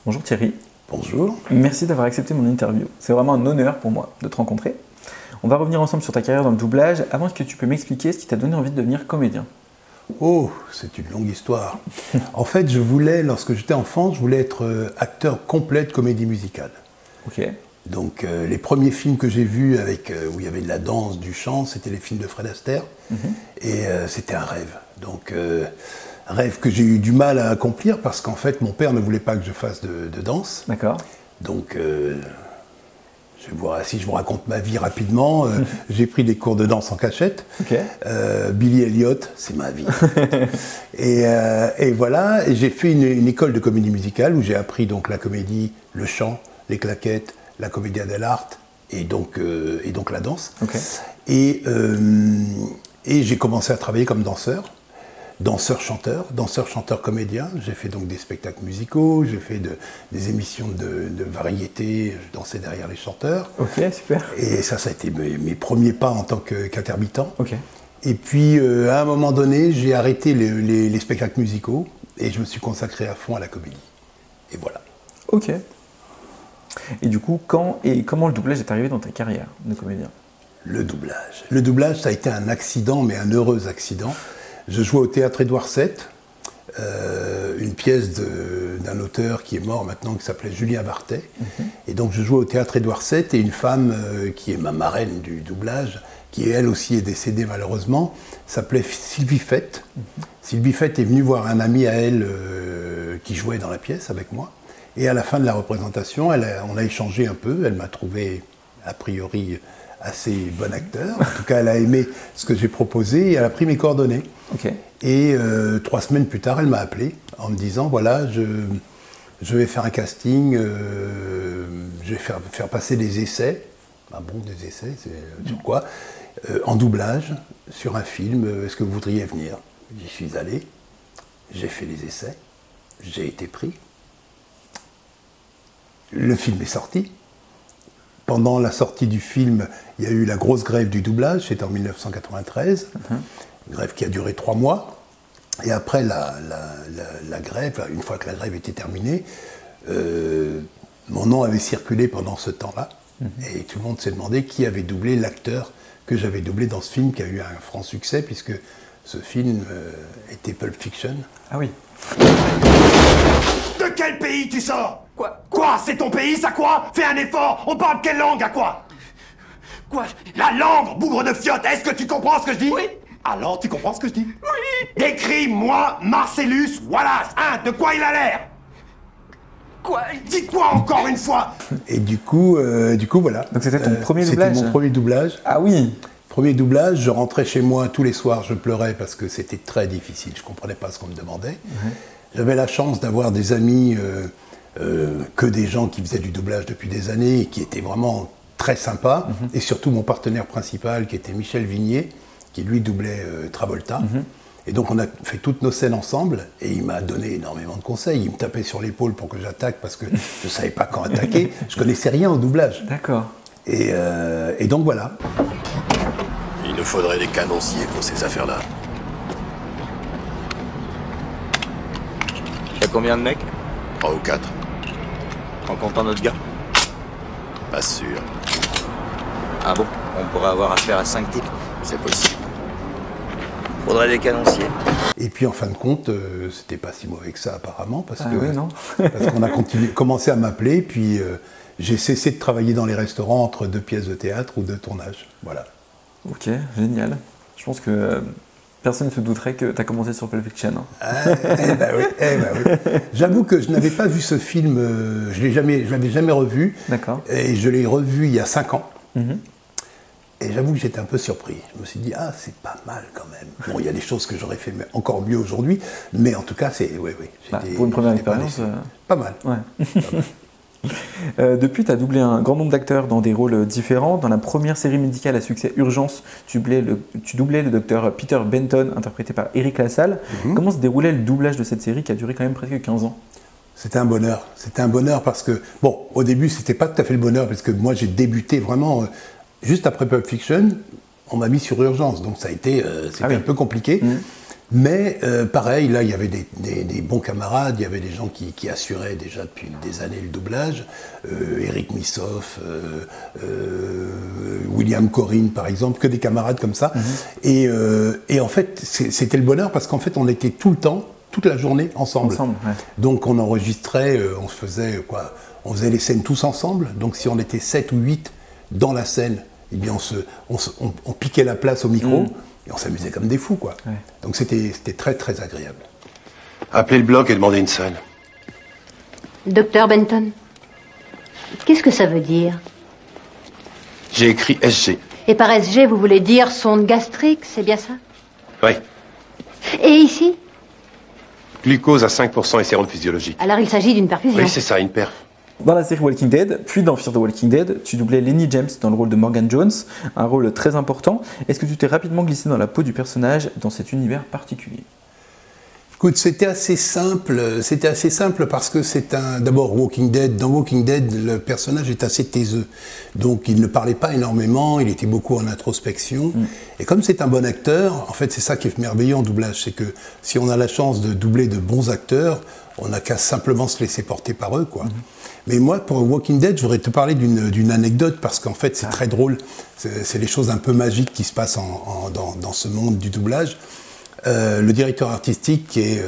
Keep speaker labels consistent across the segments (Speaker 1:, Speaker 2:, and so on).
Speaker 1: Bonjour Thierry.
Speaker 2: Bonjour.
Speaker 1: Merci d'avoir accepté mon interview. C'est vraiment un honneur pour moi de te rencontrer. On va revenir ensemble sur ta carrière dans le doublage. Avant, est-ce que tu peux m'expliquer ce qui t'a donné envie de devenir comédien?
Speaker 2: Oh, c'est une longue histoire. En fait, lorsque j'étais enfant, je voulais être acteur complet de comédie musicale.
Speaker 1: Ok.
Speaker 2: Donc les premiers films que j'ai vus où il y avait de la danse, du chant, c'était les films de Fred Astaire. Et c'était un rêve. Donc un rêve que j'ai eu du mal à accomplir parce qu'en fait mon père ne voulait pas que je fasse de danse.
Speaker 1: D'accord.
Speaker 2: Donc si je vous raconte ma vie rapidement, j'ai pris des cours de danse en cachette.
Speaker 1: Ok.
Speaker 2: Billy Elliot, c'est ma vie. et voilà, et j'ai fait une école de comédie musicale où j'ai appris donc la comédie, le chant, les claquettes, la commedia dell'arte et donc la danse.
Speaker 1: Ok.
Speaker 2: Et j'ai commencé à travailler comme danseur-chanteur comédien. J'ai fait donc des spectacles musicaux, j'ai fait des émissions de variété, je dansais derrière les chanteurs.
Speaker 1: Ok, super.
Speaker 2: Et ça a été mes premiers pas en tant qu'intermittent.
Speaker 1: Ok.
Speaker 2: Et puis, à un moment donné, j'ai arrêté les spectacles musicaux et je me suis consacré à fond à la comédie. Et voilà.
Speaker 1: Ok. Et du coup, quand et comment le doublage est arrivé dans ta carrière de comédien?
Speaker 2: Le doublage. Le doublage, ça a été un accident, mais un heureux accident. Je jouais au théâtre Édouard VII, une pièce d'un auteur qui est mort maintenant, qui s'appelait Julien Barthès. Et donc je jouais au théâtre Édouard VII et une femme qui est ma marraine du doublage, qui elle aussi est décédée malheureusement, s'appelait Sylvie Fett. Sylvie Fett est venue voir un ami à elle qui jouait dans la pièce avec moi. Et à la fin de la représentation, on a échangé un peu. Elle m'a trouvé a priori assez bon acteur. En tout cas, elle a aimé ce que j'ai proposé et elle a pris mes coordonnées.
Speaker 1: Ok.
Speaker 2: Et 3 semaines plus tard, elle m'a appelé en me disant, voilà, je vais faire un casting, je vais faire passer des essais. Ah bon, des essais, c'est sur quoi? En doublage, sur un film, est-ce que vous voudriez venir? J'y suis allé, j'ai fait les essais, j'ai été pris. Le film est sorti. Pendant la sortie du film, il y a eu la grosse grève du doublage, c'était en 1993, une grève qui a duré 3 mois. Et après la grève, une fois que la grève était terminée, mon nom avait circulé pendant ce temps-là. Et tout le monde s'est demandé qui avait doublé l'acteur que j'avais doublé dans ce film qui a eu un franc succès, puisque ce film était Pulp Fiction.
Speaker 1: Ah oui.
Speaker 3: De quel pays tu sors? Quoi? C'est ton pays, ça quoi? Fais un effort, on parle quelle langue à quoi? Quoi? La langue, bougre de fiotte, est-ce que tu comprends ce que je dis? Oui. Alors, tu comprends ce que je dis? Oui. Décris-moi Marcellus Wallace, hein, de quoi il a l'air? Quoi? Dis quoi encore une fois?
Speaker 2: Et du coup, voilà.
Speaker 1: Donc c'était ton premier doublage?
Speaker 2: C'était mon premier doublage.
Speaker 1: Ah oui.
Speaker 2: Premier doublage, je rentrais chez moi tous les soirs, je pleurais parce que c'était très difficile, je ne comprenais pas ce qu'on me demandait. J'avais la chance d'avoir des amis, que des gens qui faisaient du doublage depuis des années et qui étaient vraiment très sympas. Et surtout mon partenaire principal qui était Michel Vignier, qui lui doublait Travolta. Et donc on a fait toutes nos scènes ensemble et il m'a donné énormément de conseils. Il me tapait sur l'épaule pour que j'attaque parce que je ne savais pas quand attaquer. Je ne connaissais rien au doublage.
Speaker 1: D'accord.
Speaker 2: Et donc voilà.
Speaker 4: Il nous faudrait des canonciers pour ces affaires-là.
Speaker 5: Y'a combien de mecs?
Speaker 4: 3 ou 4.
Speaker 5: En comptant notre gars?
Speaker 4: Pas sûr.
Speaker 5: Ah bon? On pourrait avoir affaire à 5 types.
Speaker 4: C'est possible.
Speaker 5: Faudrait des canonciers.
Speaker 2: Et puis en fin de compte, c'était pas si mauvais que ça apparemment, parce
Speaker 1: oui, non.
Speaker 2: parce qu'on a commencé à m'appeler, puis j'ai cessé de travailler dans les restaurants entre 2 pièces de théâtre ou 2 tournages. Voilà.
Speaker 1: Ok, génial. Je pense que personne ne se douterait que tu as commencé sur Pulp Fiction.
Speaker 2: Eh ben oui. J'avoue que je n'avais pas vu ce film, je l'avais jamais revu.
Speaker 1: D'accord.
Speaker 2: Et je l'ai revu il y a 5 ans. Et j'avoue que j'étais un peu surpris. Je me suis dit, ah, c'est pas mal quand même. Bon, il y a des choses que j'aurais fait encore mieux aujourd'hui, mais en tout cas, c'est. Oui.
Speaker 1: Pour une première expérience.
Speaker 2: Pas mal.
Speaker 1: Ouais. Depuis, tu as doublé un grand nombre d'acteurs dans des rôles différents. Dans la première série médicale à succès Urgence, tu doublais le docteur Peter Benton, interprété par Eric Lassalle. Comment se déroulait le doublage de cette série qui a duré quand même presque 15 ans?
Speaker 2: C'était un bonheur. C'était un bonheur parce que, bon, au début, c'était pas tout à fait le bonheur parce que moi, j'ai débuté vraiment juste après Pulp Fiction. On m'a mis sur Urgence, donc ça a été, c'était un peu compliqué. Mais pareil, là, il y avait des bons camarades, il y avait des gens qui assuraient déjà depuis des années le doublage. Eric Missoff, William Corinne, par exemple, que des camarades comme ça. Et en fait, c'était le bonheur parce qu'en fait, on était tout le temps, toute la journée ensemble.
Speaker 1: Ouais.
Speaker 2: Donc on enregistrait, on faisait les scènes tous ensemble. Donc si on était 7 ou 8 dans la scène, eh bien on piquait la place au micro. Et on s'amusait comme des fous, quoi. Ouais. Donc c'était très, très agréable.
Speaker 4: Appelez le bloc et demandez une salle.
Speaker 6: Docteur Benton, qu'est-ce que ça veut dire?
Speaker 4: J'ai écrit SG.
Speaker 6: Et par SG, vous voulez dire sonde gastrique, c'est bien ça?
Speaker 4: Oui.
Speaker 6: Et ici?
Speaker 4: Glucose à 5% et sérum physiologique.
Speaker 6: Alors il s'agit d'une perfusion?
Speaker 4: Oui, c'est ça, une perf.
Speaker 1: Dans la série Walking Dead, puis dans Fear the Walking Dead, tu doublais Lenny James dans le rôle de Morgan Jones, un rôle très important. Est-ce que tu t'es rapidement glissé dans la peau du personnage dans cet univers particulier?
Speaker 2: Écoute, c'était assez simple parce que d'abord Walking Dead. Dans Walking Dead, le personnage est assez taiseux. Donc il ne parlait pas énormément, il était beaucoup en introspection. Et comme c'est un bon acteur, en fait c'est ça qui est merveilleux en doublage, c'est que si on a la chance de doubler de bons acteurs, on n'a qu'à simplement se laisser porter par eux, quoi. Mais moi, pour Walking Dead, je voudrais te parler d'une anecdote, parce qu'en fait, c'est très drôle. C'est les choses un peu magiques qui se passent dans ce monde du doublage. Le directeur artistique, qui est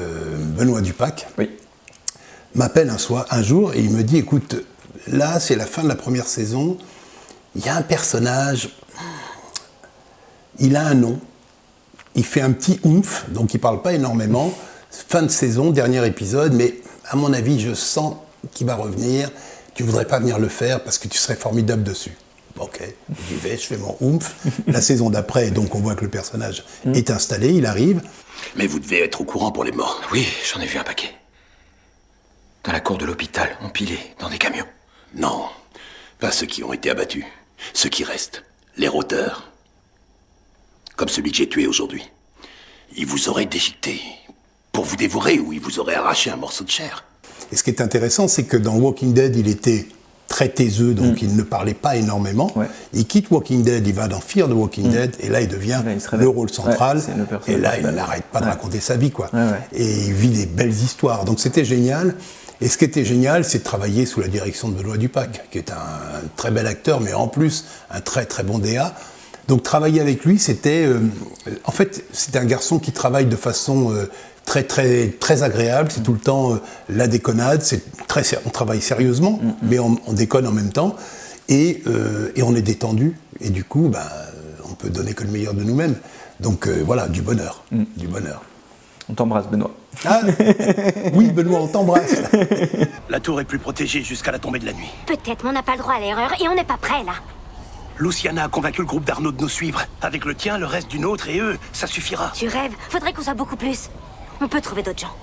Speaker 2: Benoît Dupac, m'appelle un jour et il me dit, écoute, là, c'est la fin de la première saison, il y a un personnage, il a un nom, il fait un petit oomph, donc il ne parle pas énormément, fin de saison, dernier épisode, mais à mon avis, je sens qu'il va revenir, tu ne voudrais pas venir le faire parce que tu serais formidable dessus. Ok, j'y vais, je fais mon oomph. La saison d'après, donc on voit que le personnage est installé, il arrive.
Speaker 3: Mais vous devez être au courant pour les morts.
Speaker 5: Oui, j'en ai vu un paquet. Dans la cour de l'hôpital, empilés dans des camions.
Speaker 3: Non, pas ceux qui ont été abattus. Ceux qui restent, les rôteurs. Comme celui que j'ai tué aujourd'hui. Il vous aurait déchiqueté pour vous dévorer ou il vous aurait arraché un morceau de chair.
Speaker 2: Et ce qui est intéressant, c'est que dans Walking Dead, il était très taiseux, donc il ne parlait pas énormément. Il quitte Walking Dead, il va dans Fear the Walking Dead, et là il devient le rôle central. Et là, il n'arrête pas de raconter sa vie, quoi. Et il vit des belles histoires. Donc c'était génial. Et ce qui était génial, c'est de travailler sous la direction de Benoît Dupac, qui est un très bel acteur, mais en plus un très très bon DA. Donc travailler avec lui, c'était... en fait, c'était un garçon qui travaille de façon... très agréable, c'est tout le temps la déconnade, on travaille sérieusement, mais on déconne en même temps, et on est détendu, et du coup, on peut donner que le meilleur de nous-mêmes. Donc voilà, du bonheur, du bonheur.
Speaker 1: On t'embrasse, Benoît.
Speaker 2: Ah, oui, Benoît, on t'embrasse.
Speaker 3: La tour est plus protégée jusqu'à la tombée de la nuit.
Speaker 7: Peut-être, mais on n'a pas le droit à l'erreur, et on n'est pas prêt, là.
Speaker 3: Luciana a convaincu le groupe d'Arnaud de nous suivre. Avec le tien, le reste du nôtre et eux, ça suffira.
Speaker 7: Tu rêves? Faudrait qu'on soit beaucoup plus. On peut trouver d'autres gens.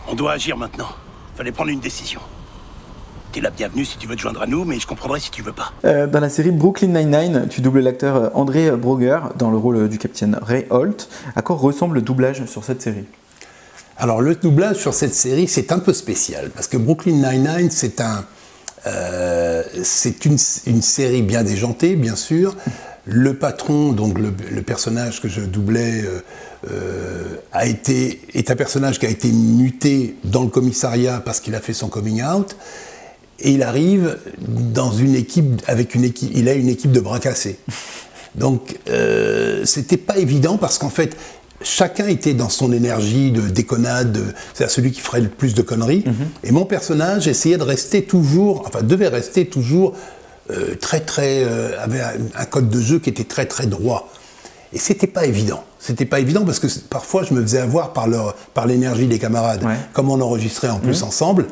Speaker 3: On doit agir maintenant. Fallait prendre une décision. T'es la bienvenue si tu veux te joindre à nous, mais je comprendrai si tu veux pas.
Speaker 1: Dans la série Brooklyn Nine-Nine, tu doubles l'acteur André Broger dans le rôle du capitaine Ray Holt. À quoi ressemble le doublage sur cette série?
Speaker 2: Alors le doublage sur cette série, c'est un peu spécial, parce que Brooklyn Nine-Nine, c'est une série bien déjantée, bien sûr. Le patron, donc le personnage que je doublais, est un personnage qui a été muté dans le commissariat parce qu'il a fait son coming out. Et il arrive dans une équipe, il a une équipe de bras cassés. Donc c'était pas évident parce qu'en fait, chacun était dans son énergie de déconnade, c'est-à-dire celui qui ferait le plus de conneries. Et mon personnage essayait de rester toujours, devait rester toujours avait un code de jeu qui était très très droit. Et c'était pas évident. C'était pas évident parce que parfois je me faisais avoir par l'énergie des camarades. Comme on enregistrait en plus ensemble,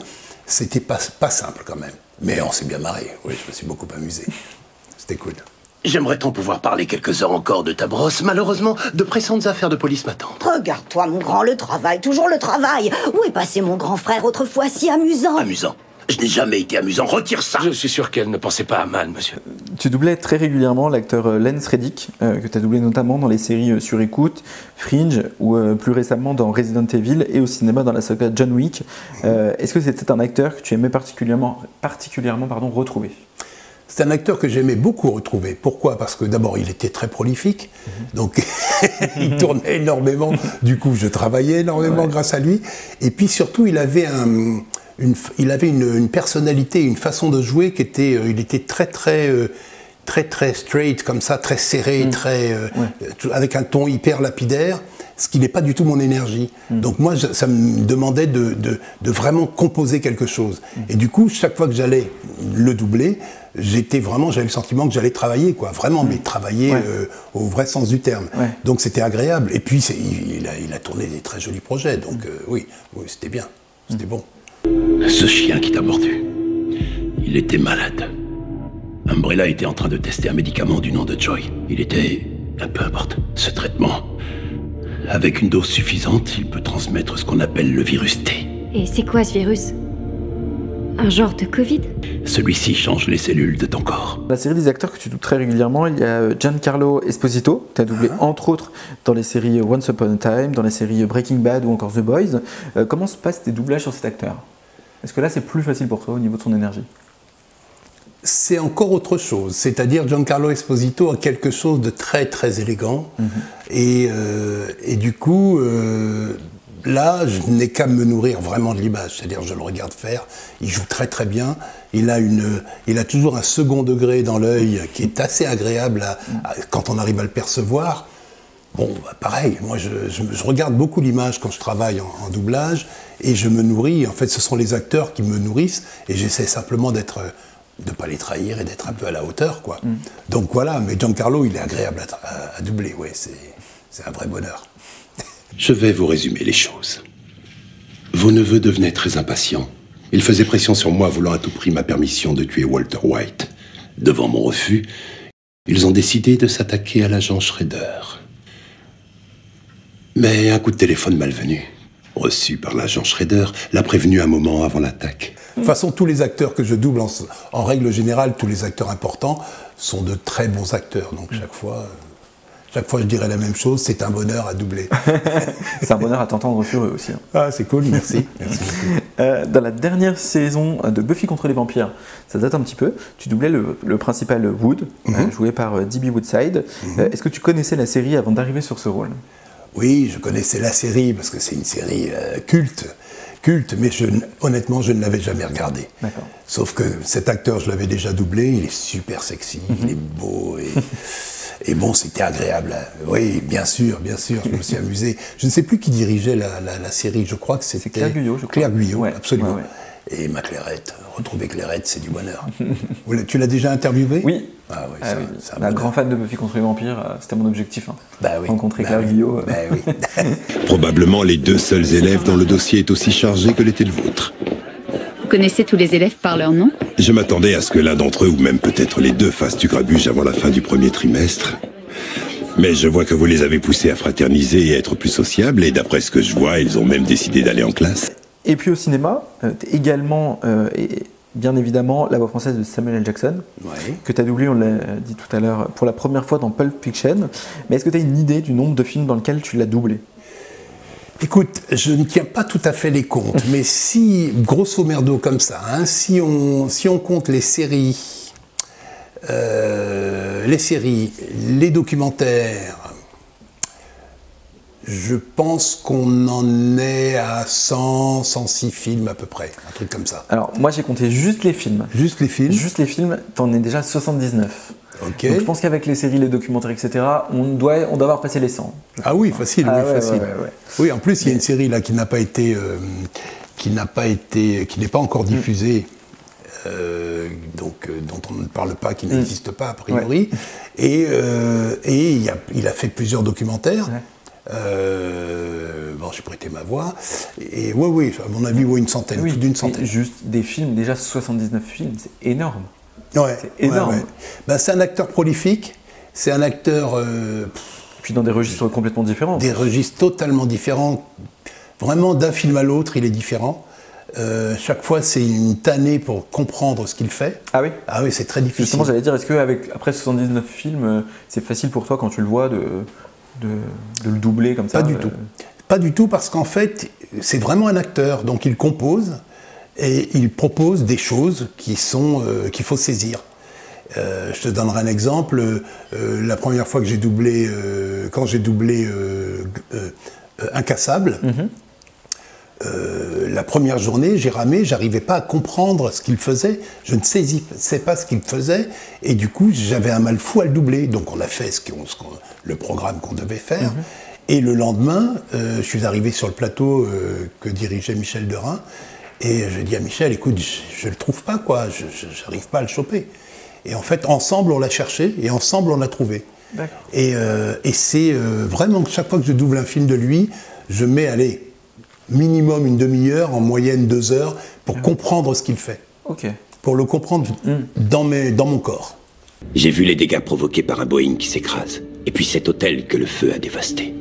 Speaker 2: c'était pas simple quand même. Mais on s'est bien marré. Oui, je me suis beaucoup amusé. C'était cool.
Speaker 3: J'aimerais tant pouvoir parler quelques heures encore de ta brosse. Malheureusement, de pressantes affaires de police m'attendent.
Speaker 8: Regarde-toi, mon grand, le travail, toujours le travail. Où est passé mon grand frère autrefois si amusant?
Speaker 3: Amusant? Je n'ai jamais été amusant, retire ça!
Speaker 5: Je suis sûr qu'elle ne pensait pas à mal, monsieur.
Speaker 1: Tu doublais très régulièrement l'acteur Lance Reddick, que tu as doublé notamment dans les séries Sur Écoute, Fringe, ou plus récemment dans Resident Evil, et au cinéma dans la saga John Wick. Est-ce que c'était un acteur que tu aimais particulièrement retrouver?
Speaker 2: C'est un acteur que j'aimais beaucoup retrouver. Pourquoi? Parce que d'abord, il était très prolifique. Donc, Il tournait énormément. Du coup, je travaillais énormément grâce à lui. Et puis surtout, il avait une personnalité, une façon de jouer qui était, il était très straight comme ça, très serré, avec un ton hyper lapidaire, ce qui n'est pas du tout mon énergie. Donc moi, ça me demandait de vraiment composer quelque chose. Et du coup, chaque fois que j'allais le doubler, j'avais le sentiment que j'allais travailler, quoi. Vraiment, mais travailler au vrai sens du terme. Donc c'était agréable. Et puis il a tourné des très jolis projets. Donc oui, c'était bien, c'était bon.
Speaker 4: Ce chien qui t'a mordu, il était malade. Umbrella était en train de tester un médicament du nom de Joy. Il était... peu importe. Ce traitement, avec une dose suffisante, il peut transmettre ce qu'on appelle le virus T.
Speaker 6: Et c'est quoi ce virus? Un genre de Covid?
Speaker 4: Celui-ci change les cellules de ton corps.
Speaker 1: La série des acteurs que tu doubles très régulièrement, il y a Giancarlo Esposito, tu as doublé entre autres dans les séries Once Upon a Time, dans les séries Breaking Bad ou encore The Boys. Comment se passent tes doublages sur cet acteur? Est-ce que là c'est plus facile pour toi au niveau de son énergie?
Speaker 2: C'est encore autre chose, c'est-à-dire Giancarlo Esposito a quelque chose de très élégant et du coup là je n'ai qu'à me nourrir vraiment de l'image, c'est-à-dire je le regarde faire, il joue très bien, il a toujours un second degré dans l'œil qui est assez agréable quand on arrive à le percevoir. Bon, pareil, moi je regarde beaucoup l'image quand je travaille en doublage et je me nourris, en fait ce sont les acteurs qui me nourrissent et j'essaie simplement de ne pas les trahir et d'être un peu à la hauteur, quoi. Donc voilà, mais Giancarlo, il est agréable à doubler, c'est un vrai bonheur.
Speaker 4: Je vais vous résumer les choses. Vos neveux devenaient très impatients. Ils faisaient pression sur moi, voulant à tout prix ma permission de tuer Walter White. Devant mon refus, ils ont décidé de s'attaquer à l'agent Shredder. Mais un coup de téléphone malvenu, reçu par l'agent Shredder, l'a prévenu un moment avant l'attaque.
Speaker 2: De toute façon, tous les acteurs que je double, en règle générale, tous les acteurs importants sont de très bons acteurs. Donc chaque fois je dirais la même chose, c'est un bonheur à doubler.
Speaker 1: C'est un bonheur à t'entendre sur eux aussi.
Speaker 2: Ah, c'est cool, merci. Merci beaucoup.
Speaker 1: Dans la dernière saison de Buffy contre les vampires, ça date un petit peu, tu doublais le principal Wood, joué par D.B. Woodside. Est-ce que tu connaissais la série avant d'arriver sur ce rôle?
Speaker 2: Oui, je connaissais la série parce que c'est une série culte, mais honnêtement, je ne l'avais jamais regardé. Sauf que cet acteur, je l'avais déjà doublé, il est super sexy, il est beau et bon, c'était agréable. Oui, bien sûr, je me suis amusé. Je ne sais plus qui dirigeait la série, je crois que c'était
Speaker 1: Claire Guyot, je crois.
Speaker 2: Claire Guyot,
Speaker 1: ouais,
Speaker 2: absolument. Ouais. Et ma Clairette, retrouver Clairette, c'est du bonheur. Tu l'as déjà interviewé?
Speaker 1: Oui.
Speaker 2: Ah oui,
Speaker 1: c'est un grand fan de Buffy contre les vampires, c'était mon objectif. Rencontrer Claire Guyot.
Speaker 4: Probablement les deux seuls élèves dont le dossier est aussi chargé que l'était le vôtre.
Speaker 9: Vous connaissez tous les élèves par leur nom?
Speaker 4: Je m'attendais à ce que l'un d'entre eux, ou même peut-être les deux, fassent du grabuge avant la fin du premier trimestre. Mais je vois que vous les avez poussés à fraterniser et à être plus sociables, et d'après ce que je vois, ils ont même décidé d'aller en classe.
Speaker 1: Et puis au cinéma, également, et bien évidemment, la voix française de Samuel L. Jackson, que tu as doublé, on l'a dit tout à l'heure, pour la première fois dans Pulp Fiction. Mais est-ce que tu as une idée du nombre de films dans lesquels tu l'as doublé?
Speaker 2: Écoute, je ne tiens pas tout à fait les comptes, mais si, grosso merdo comme ça, si on compte les séries, les documentaires, je pense qu'on en est à 106 films à peu près, un truc comme ça.
Speaker 1: Alors moi j'ai compté juste les films.
Speaker 2: Juste les films?
Speaker 1: Juste les films, t'en es déjà à 79.
Speaker 2: Okay.
Speaker 1: Donc je pense qu'avec les séries, les documentaires, etc., on doit avoir passé les 100.
Speaker 2: Ah oui, facile, facile.
Speaker 1: Ouais.
Speaker 2: Oui, en plus il y a une série là qui n'a pas été, qui n'est pas encore diffusée. Donc, dont on ne parle pas, qui n'existe pas a priori. Et il a fait plusieurs documentaires. Bon, j'ai prêté ma voix. Et oui, à mon avis, une centaine, plus d'une centaine.
Speaker 1: Juste des films, déjà 79 films, c'est énorme.
Speaker 2: Ouais,
Speaker 1: c'est énorme.
Speaker 2: Ben, c'est un acteur prolifique, c'est un acteur...
Speaker 1: Puis dans des registres complètement différents.
Speaker 2: Des registres totalement différents. Vraiment, d'un film à l'autre, il est différent. Chaque fois, c'est une tannée pour comprendre ce qu'il fait.
Speaker 1: Ah oui?
Speaker 2: Ah oui, c'est très difficile.
Speaker 1: Justement, j'allais dire, est-ce qu'après 79 films, c'est facile pour toi quand tu le vois de le doubler comme ça?
Speaker 2: Pas du tout. Pas du tout, parce qu'en fait, c'est vraiment un acteur. Donc il compose et il propose des choses qu'il faut saisir. Je te donnerai un exemple. La première fois que j'ai doublé, quand j'ai doublé Incassable, la première journée, j'ai ramé, j'arrivais pas à comprendre ce qu'il faisait, je ne sais pas ce qu'il faisait, et du coup, j'avais un mal fou à le doubler. Donc on a fait le programme qu'on devait faire, et le lendemain, je suis arrivé sur le plateau que dirigeait Michel Derain, et je dis à Michel, écoute, je le trouve pas, quoi, je n'arrive pas à le choper. Et en fait, ensemble, on l'a cherché, et ensemble, on l'a trouvé. Et c'est vraiment, chaque fois que je double un film de lui, je mets, allez, minimum une demi-heure, en moyenne 2 heures, pour comprendre ce qu'il fait. Pour le comprendre dans mon corps.
Speaker 4: J'ai vu les dégâts provoqués par un Boeing qui s'écrase, et puis cet hôtel que le feu a dévasté.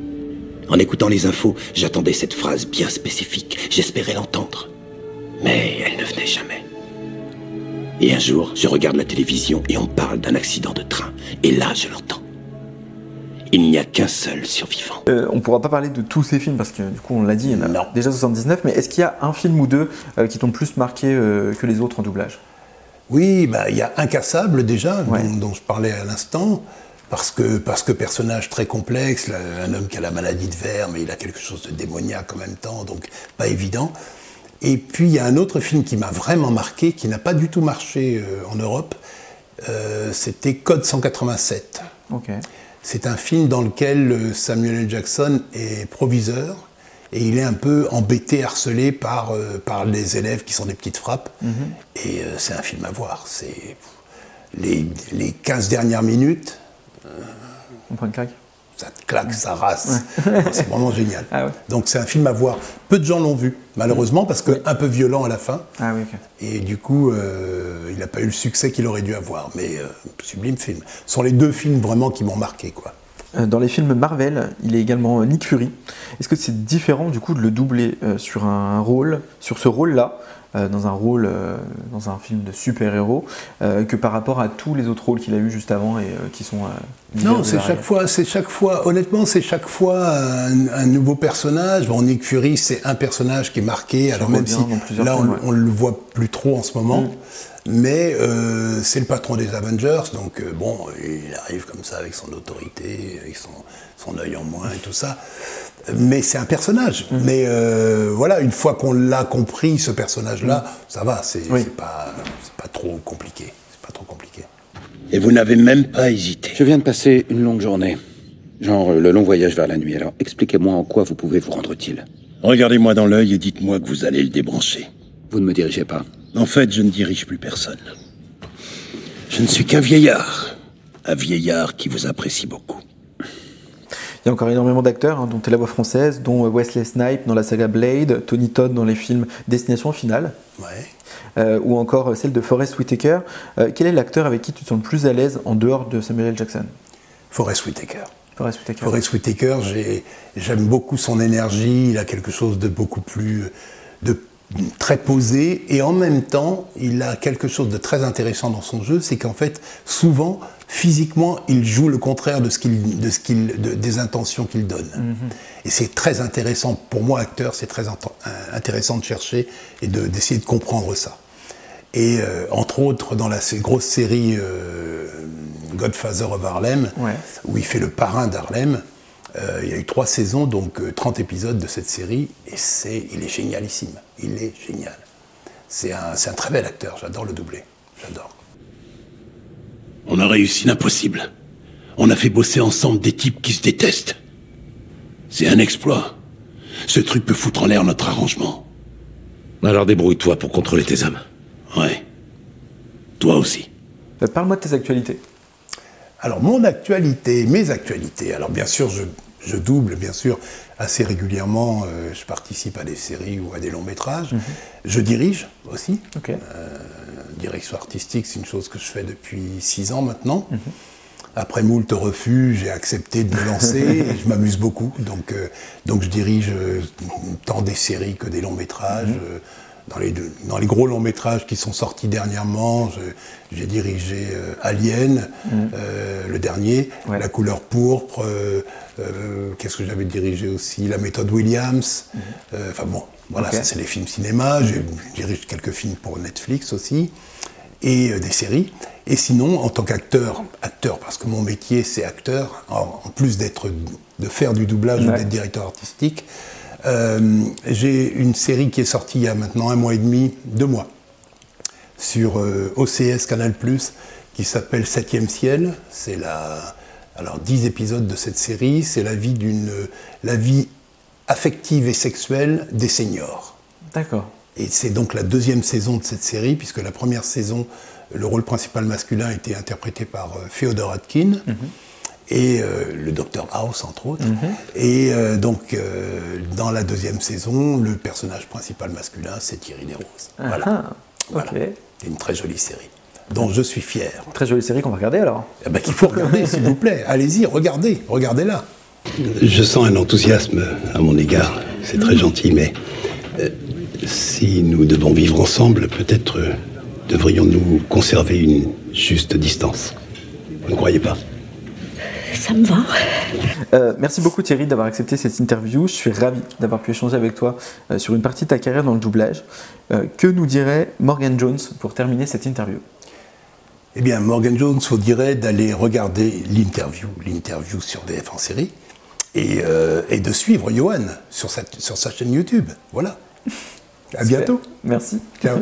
Speaker 4: En écoutant les infos, j'attendais cette phrase bien spécifique, j'espérais l'entendre. Mais elle ne venait jamais. Et un jour, je regarde la télévision et on parle d'un accident de train, et là je l'entends. Il n'y a qu'un seul survivant.
Speaker 1: On ne pourra pas parler de tous ces films parce que du coup on l'a dit, il y en a déjà 79, mais est-ce qu'il y a un film ou deux qui t'ont plus marqué que les autres en doublage?
Speaker 2: Oui, bah, il y a Incassable déjà, dont je parlais à l'instant, parce que personnage très complexe, un homme qui a la maladie de Verre, mais il a quelque chose de démoniaque en même temps, donc pas évident. Et puis il y a un autre film qui m'a vraiment marqué, qui n'a pas du tout marché en Europe, c'était Code 187. C'est un film dans lequel Samuel L. Jackson est proviseur et il est un peu embêté, harcelé par les élèves qui sont des petites frappes. Et c'est un film à voir. C'est les 15 dernières minutes.
Speaker 1: On prend une claque.
Speaker 2: Ça te claque, ça rase. C'est vraiment génial. Donc c'est un film à voir. Peu de gens l'ont vu, malheureusement, parce qu'un peu violent à la fin. Et du coup, il n'a pas eu le succès qu'il aurait dû avoir. Mais sublime film. Ce sont les 2 films vraiment qui m'ont marqué, quoi.
Speaker 1: Dans les films Marvel, il est également Nick Fury. Est-ce que c'est différent du coup de le doubler sur ce rôle-là, dans un film de super-héros, que par rapport à tous les autres rôles qu'il a eu juste avant et qui sont
Speaker 2: non, c'est chaque fois, honnêtement, c'est chaque fois un nouveau personnage. Bon, Nick Fury, c'est un personnage qui est marqué, alors même si là, on le voit plus trop en ce moment. Mais c'est le patron des Avengers, donc bon, il arrive comme ça avec son autorité, avec son œil en moins et tout ça. Mais c'est un personnage. Mais voilà, une fois qu'on l'a compris, ce personnage-là, ça va, c'est pas trop compliqué. C'est pas trop compliqué.
Speaker 4: Et vous n'avez même pas hésité.
Speaker 5: Je viens de passer une longue journée. Genre le long voyage vers la nuit. Alors expliquez-moi en quoi vous pouvez vous rendre utile.
Speaker 4: Regardez-moi dans l'œil et dites-moi que vous allez le débrancher.
Speaker 5: Vous ne me dirigez pas.
Speaker 4: En fait, je ne dirige plus personne. Je ne suis qu'un vieillard. Un vieillard qui vous apprécie beaucoup.
Speaker 1: Il y a encore énormément d'acteurs, dont la voix française, dont Wesley Snipes dans la saga Blade, Tony Todd dans les films Destination Finale, ou encore celle de Forest Whitaker. Quel est l'acteur avec qui tu te sens le plus à l'aise en dehors de Samuel L. Jackson?
Speaker 2: Forest Whitaker. Forest Whitaker, j'aime beaucoup son énergie, il a quelque chose de beaucoup plus... très posé, et en même temps, il a quelque chose de très intéressant dans son jeu, c'est qu'en fait, souvent, physiquement, il joue le contraire des intentions qu'il donne. Et c'est très intéressant, pour moi, acteur, c'est très intéressant de chercher et d'essayer de comprendre ça. Et entre autres, dans la grosse série Godfather of Harlem, où il fait le parrain d'Harlem, il y a eu 3 saisons, donc 30 épisodes de cette série, et il est génialissime. Il est génial. C'est un très bel acteur, j'adore le doubler. J'adore.
Speaker 4: On a réussi l'impossible. On a fait bosser ensemble des types qui se détestent. C'est un exploit. Ce truc peut foutre en l'air notre arrangement.
Speaker 10: Alors débrouille-toi pour contrôler tes hommes.
Speaker 4: Ouais. Toi aussi.
Speaker 1: Parle-moi de tes actualités.
Speaker 2: Alors, mes actualités. Alors, bien sûr, je double, bien sûr, assez régulièrement. Je participe à des séries ou à des longs métrages. Je dirige aussi. Direction artistique, c'est une chose que je fais depuis 6 ans maintenant. Après moult refus, j'ai accepté de me lancer et je m'amuse beaucoup. Donc je dirige tant des séries que des longs métrages. Dans les gros longs métrages qui sont sortis dernièrement, j'ai dirigé Alien, le dernier, La couleur pourpre, qu'est-ce que j'avais dirigé aussi, La méthode Williams, enfin bon, voilà, ça c'est les films cinéma, je dirige quelques films pour Netflix aussi, et des séries. Et sinon, en tant qu'acteur, parce que mon métier c'est acteur, en plus de faire du doublage ou d'être directeur artistique, j'ai une série qui est sortie il y a maintenant 1 mois et demi, 2 mois, sur OCS Canal+, qui s'appelle 7e ciel. C'est 10 épisodes de cette série, c'est la vie affective et sexuelle des seniors.
Speaker 1: D'accord.
Speaker 2: Et c'est donc la 2e saison de cette série, puisque la première saison, le rôle principal masculin était interprété par Féodor Atkin, et le Dr House, entre autres. Et donc, dans la 2e saison, le personnage principal masculin, c'est Thierry Desroses. Voilà.
Speaker 1: Okay.
Speaker 2: C'est une très jolie série, dont je suis fier.
Speaker 1: Très jolie série qu'on va regarder alors.
Speaker 2: Qu'il faut regarder, s'il vous plaît. Allez-y, regardez-la.
Speaker 4: Je sens un enthousiasme à mon égard. C'est très gentil, mais si nous devons vivre ensemble, peut-être devrions-nous conserver une juste distance. Vous ne croyez pas?
Speaker 8: Ça me va.
Speaker 1: Merci beaucoup Thierry d'avoir accepté cette interview. Je suis ravi d'avoir pu échanger avec toi sur une partie de ta carrière dans le doublage. Que nous dirait Morgan Jones pour terminer cette interview?
Speaker 2: Eh bien, Morgan Jones vous dirait d'aller regarder l'interview sur VF en série, et de suivre Johan sur sa chaîne YouTube. Voilà. À bientôt.
Speaker 1: Merci.
Speaker 2: Ciao.